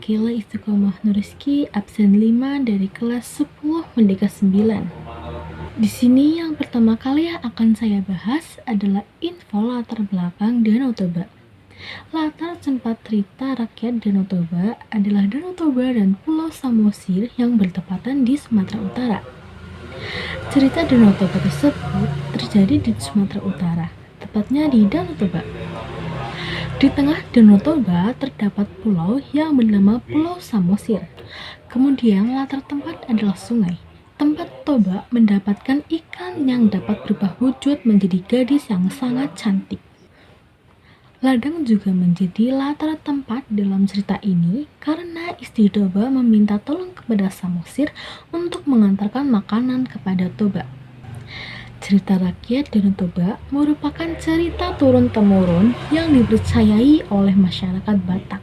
Akila Istiqomah Nuriski, absen 5 dari kelas 10 Merdeka 9. Di sini yang pertama kali yang akan saya bahas adalah info latar belakang Danau Toba. Latar tempat cerita rakyat Danau Toba adalah Danau Toba dan Pulau Samosir yang bertepatan di Sumatera Utara. Cerita Danau Toba tersebut terjadi di Sumatera Utara, tepatnya di Danau Toba. Di tengah Danau Toba terdapat pulau yang bernama Pulau Samosir. Kemudian latar tempat adalah sungai. Tempat Toba mendapatkan ikan yang dapat berubah wujud menjadi gadis yang sangat cantik. Ladang juga menjadi latar tempat dalam cerita ini karena istri Toba meminta tolong kepada Samosir untuk mengantarkan makanan kepada Toba. Cerita rakyat Danau Toba merupakan cerita turun-temurun yang dipercayai oleh masyarakat Batak.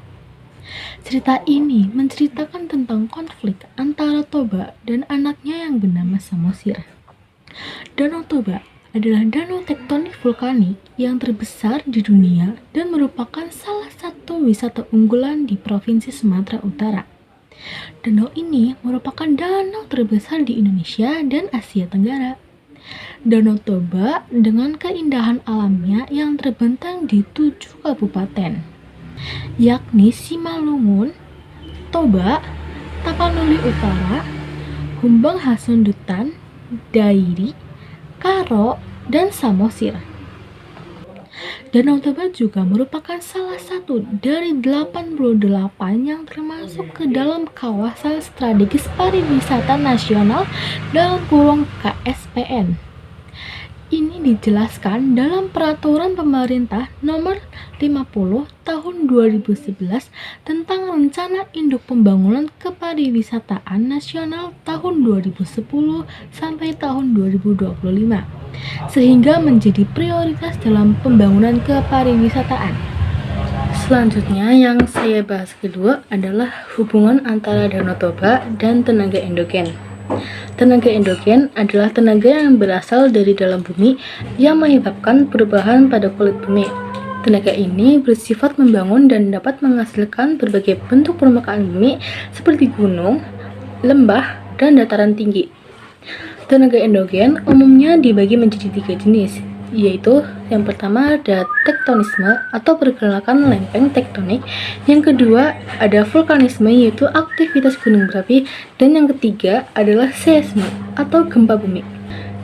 Cerita ini menceritakan tentang konflik antara Toba dan anaknya yang bernama Samosir. Danau Toba adalah danau tektonik vulkanik yang terbesar di dunia dan merupakan salah satu wisata unggulan di Provinsi Sumatera Utara. Danau ini merupakan danau terbesar di Indonesia dan Asia Tenggara. Danau Toba dengan keindahan alamnya yang terbentang di 7 kabupaten, yakni Simalungun, Toba, Tapanuli Utara, Humbang Hasundutan, Dairi, Karo, dan Samosir. Danau Toba juga merupakan salah satu dari 88 yang termasuk ke dalam kawasan strategis pariwisata nasional (KSPN). Ini dijelaskan dalam Peraturan Pemerintah Nomor 50 Tahun 2011 tentang Rencana Induk Pembangunan Kepariwisataan Nasional tahun 2010 sampai tahun 2025, sehingga menjadi prioritas dalam pembangunan kepariwisataan. Selanjutnya yang saya bahas kedua adalah hubungan antara Danau Toba dan tenaga endogen. Tenaga endogen adalah tenaga yang berasal dari dalam bumi yang menyebabkan perubahan pada kulit bumi. Tenaga ini bersifat membangun dan dapat menghasilkan berbagai bentuk permukaan bumi seperti gunung, lembah, dan dataran tinggi. Tenaga endogen umumnya dibagi menjadi 3 jenis, yaitu yang pertama ada tektonisme atau pergerakan lempeng tektonik, yang kedua ada vulkanisme yaitu aktivitas gunung berapi, dan yang ketiga adalah seisme atau gempa bumi.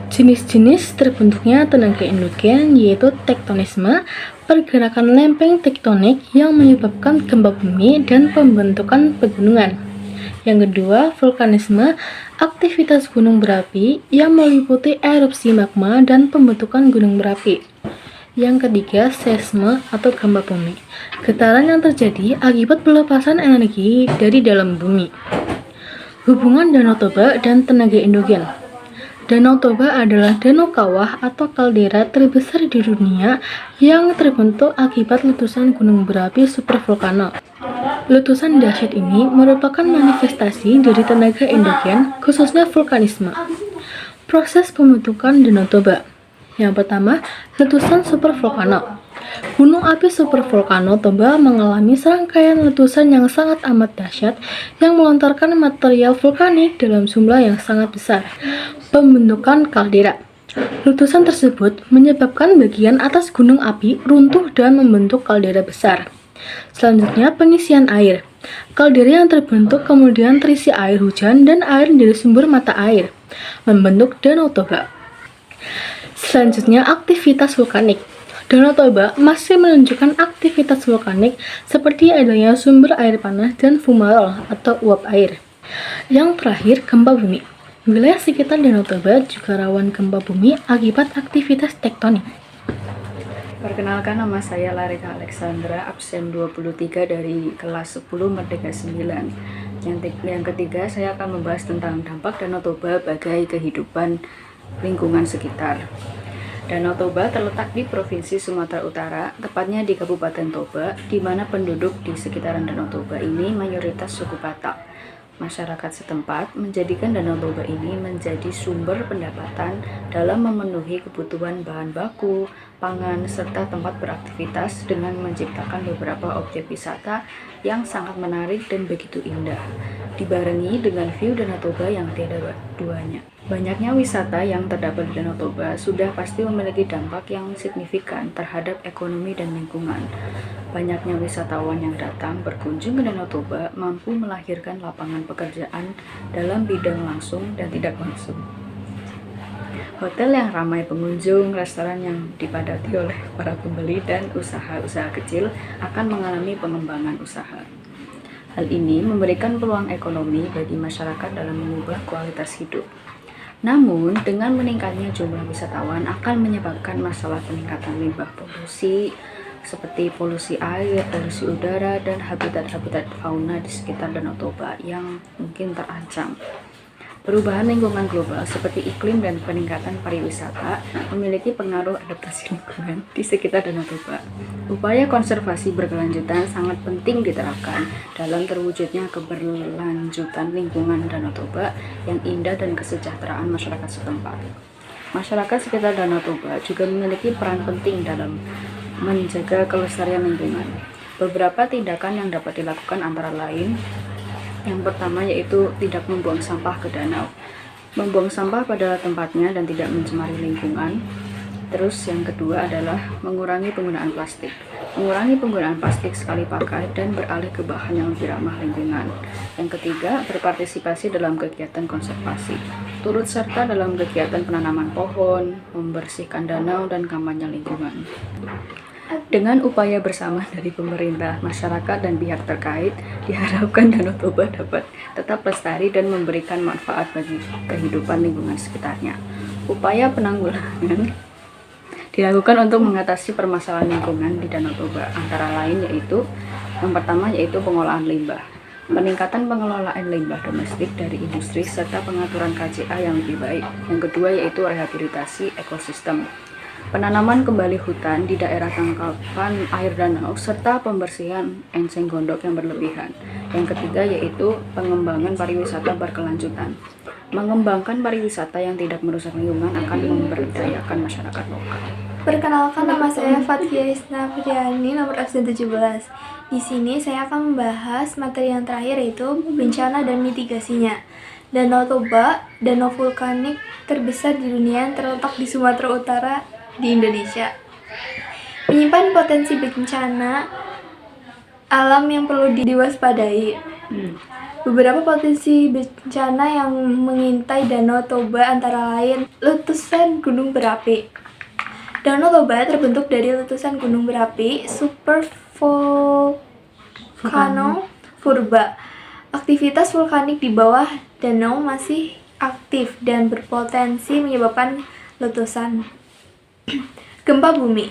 Jenis-jenis terbentuknya tenaga endogen yaitu tektonisme, pergerakan lempeng tektonik yang menyebabkan gempa bumi dan pembentukan pegunungan. Yang kedua, vulkanisme, aktivitas gunung berapi yang meliputi erupsi magma dan pembentukan gunung berapi. Yang ketiga, seisme atau gempa bumi, getaran yang terjadi akibat pelepasan energi dari dalam bumi. Hubungan Danau Toba dan tenaga endogen. Danau Toba adalah danau kawah atau kaldera terbesar di dunia yang terbentuk akibat letusan gunung berapi supervolcano. Letusan dahsyat ini merupakan manifestasi dari tenaga endogen, khususnya vulkanisme. Proses pembentukan Danau Toba. Yang pertama, letusan supervolcano. Gunung api supervolcano Toba mengalami serangkaian letusan yang sangat amat dahsyat yang melontarkan material vulkanik dalam jumlah yang sangat besar. Pembentukan kaldera. Letusan tersebut menyebabkan bagian atas gunung api runtuh dan membentuk kaldera besar. Selanjutnya, pengisian air. Kaldera yang terbentuk kemudian terisi air hujan dan air dari sumber mata air, membentuk Danau Toba. Selanjutnya, aktivitas vulkanik. Danau Toba masih menunjukkan aktivitas vulkanik seperti adanya sumber air panas dan fumarol atau uap air. Yang terakhir, gempa bumi. Wilayah sekitar Danau Toba juga rawan gempa bumi akibat aktivitas tektonik. Perkenalkan, nama saya Larika Alexandra, absen 23 dari kelas 10 Merdeka 9. Yang ketiga, saya akan membahas tentang dampak Danau Toba bagi kehidupan lingkungan sekitar. Danau Toba terletak di Provinsi Sumatera Utara, tepatnya di Kabupaten Toba, di mana penduduk di sekitaran Danau Toba ini mayoritas suku Batak. masyarakat setempat menjadikan Danau Toba ini menjadi sumber pendapatan dalam memenuhi kebutuhan bahan baku, pangan, serta tempat beraktivitas dengan menciptakan beberapa objek wisata yang sangat menarik dan begitu indah, dibarengi dengan view Danau Toba yang tiada duanya. Banyaknya wisata yang terdapat di Danau Toba sudah pasti memiliki dampak yang signifikan terhadap ekonomi dan lingkungan. Banyaknya wisatawan yang datang berkunjung ke Danau Toba mampu melahirkan lapangan pekerjaan dalam bidang langsung dan tidak langsung. Hotel yang ramai pengunjung, restoran yang dipadati oleh para pembeli, dan usaha-usaha kecil akan mengalami pengembangan usaha. Hal ini memberikan peluang ekonomi bagi masyarakat dalam mengubah kualitas hidup. Namun, dengan meningkatnya jumlah wisatawan akan menyebabkan masalah peningkatan limbah polusi, seperti polusi air, polusi udara, dan habitat-habitat fauna di sekitar Danau Toba yang mungkin terancam. Perubahan lingkungan global seperti iklim dan peningkatan pariwisata memiliki pengaruh adaptasi lingkungan di sekitar Danau Toba. Upaya konservasi berkelanjutan sangat penting diterapkan dalam terwujudnya keberlanjutan lingkungan Danau Toba yang indah dan kesejahteraan masyarakat setempat. Masyarakat sekitar Danau Toba juga memiliki peran penting dalam menjaga kelestarian lingkungan. Beberapa tindakan yang dapat dilakukan antara lain, yang pertama yaitu tidak membuang sampah ke danau. Membuang sampah pada tempatnya dan tidak mencemari lingkungan. Terus yang kedua adalah mengurangi penggunaan plastik. Mengurangi penggunaan plastik sekali pakai dan beralih ke bahan yang lebih ramah lingkungan. Yang ketiga, berpartisipasi dalam kegiatan konservasi. Turut serta dalam kegiatan penanaman pohon, membersihkan danau, dan kampanye lingkungan. Dengan upaya bersama dari pemerintah, masyarakat, dan pihak terkait, diharapkan Danau Toba dapat tetap lestari dan memberikan manfaat bagi kehidupan lingkungan sekitarnya. Upaya penanggulangan dilakukan untuk mengatasi permasalahan lingkungan di Danau Toba, antara lain yaitu yang pertama yaitu pengolahan limbah, peningkatan pengelolaan limbah domestik dari industri, serta pengaturan KCA yang lebih baik. Yang kedua yaitu rehabilitasi ekosistem, penanaman kembali hutan di daerah tangkapan air danau, serta pembersihan eceng gondok yang berlebihan. Yang ketiga yaitu pengembangan pariwisata berkelanjutan. Mengembangkan pariwisata yang tidak merusak lingkungan akan memberdayakan masyarakat lokal. Perkenalkan, nama saya Fathia Isna Friani, nomor absen 17. Di sini saya akan membahas materi yang terakhir yaitu bencana dan mitigasinya. Danau Toba, danau vulkanik terbesar di dunia yang terletak di Sumatera Utara di Indonesia, menyimpan potensi bencana alam yang perlu diwaspadai. Beberapa potensi bencana yang mengintai Danau Toba antara lain letusan gunung berapi. Danau Toba terbentuk dari letusan gunung berapi supervolcano purba. Aktivitas vulkanik di bawah danau masih aktif dan berpotensi menyebabkan letusan. Gempa bumi.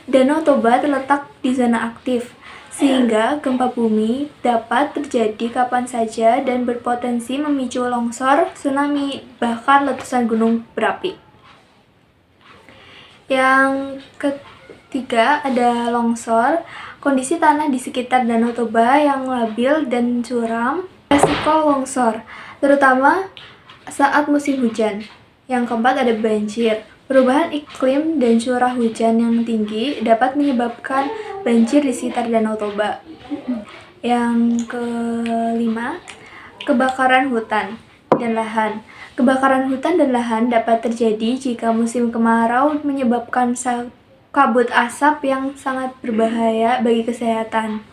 Danau Toba terletak di zona aktif, sehingga gempa bumi dapat terjadi kapan saja dan berpotensi memicu longsor, tsunami, bahkan letusan gunung berapi. Yang ketiga ada longsor. Kondisi tanah di sekitar Danau Toba yang labil dan curam, resiko longsor, terutama saat musim hujan. Yang keempat ada banjir. Perubahan iklim dan curah hujan yang tinggi dapat menyebabkan banjir di sekitar Danau Toba. Yang kelima, kebakaran hutan dan lahan. Kebakaran hutan dan lahan dapat terjadi jika musim kemarau menyebabkan kabut asap yang sangat berbahaya bagi kesehatan.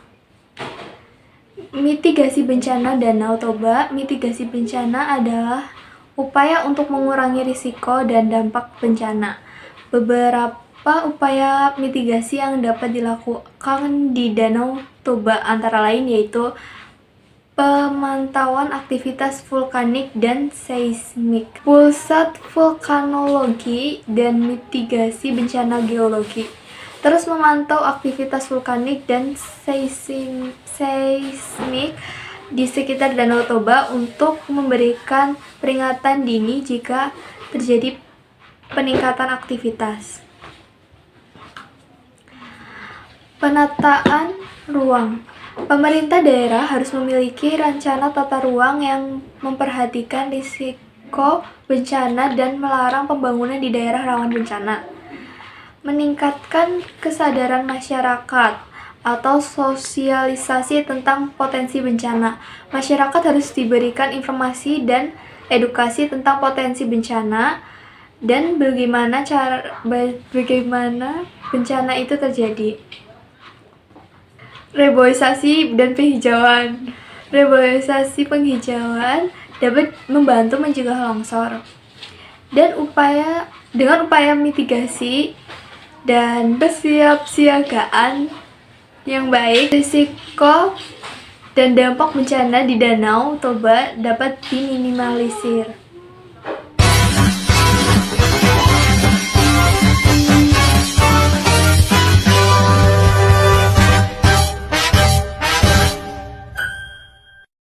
Mitigasi bencana Danau Toba. Mitigasi bencana adalah upaya untuk mengurangi risiko dan dampak bencana. Beberapa upaya mitigasi yang dapat dilakukan di Danau Toba antara lain yaitu pemantauan aktivitas vulkanik dan seismik, pusat vulkanologi dan mitigasi bencana geologi. Terus memantau aktivitas vulkanik dan seismik di sekitar Danau Toba untuk memberikan peringatan dini jika terjadi peningkatan aktivitas. Penataan ruang. Pemerintah daerah harus memiliki rencana tata ruang yang memperhatikan risiko bencana dan melarang pembangunan di daerah rawan bencana. Meningkatkan kesadaran masyarakat atau sosialisasi tentang potensi bencana. Masyarakat harus diberikan informasi dan edukasi tentang potensi bencana dan bagaimana bencana itu terjadi. Reboisasi dan penghijauan. Reboisasi penghijauan dapat membantu mencegah longsor. Dengan upaya mitigasi dan kesiapsiagaan yang baik, risiko dan dampak bencana di Danau Toba dapat diminimalisir.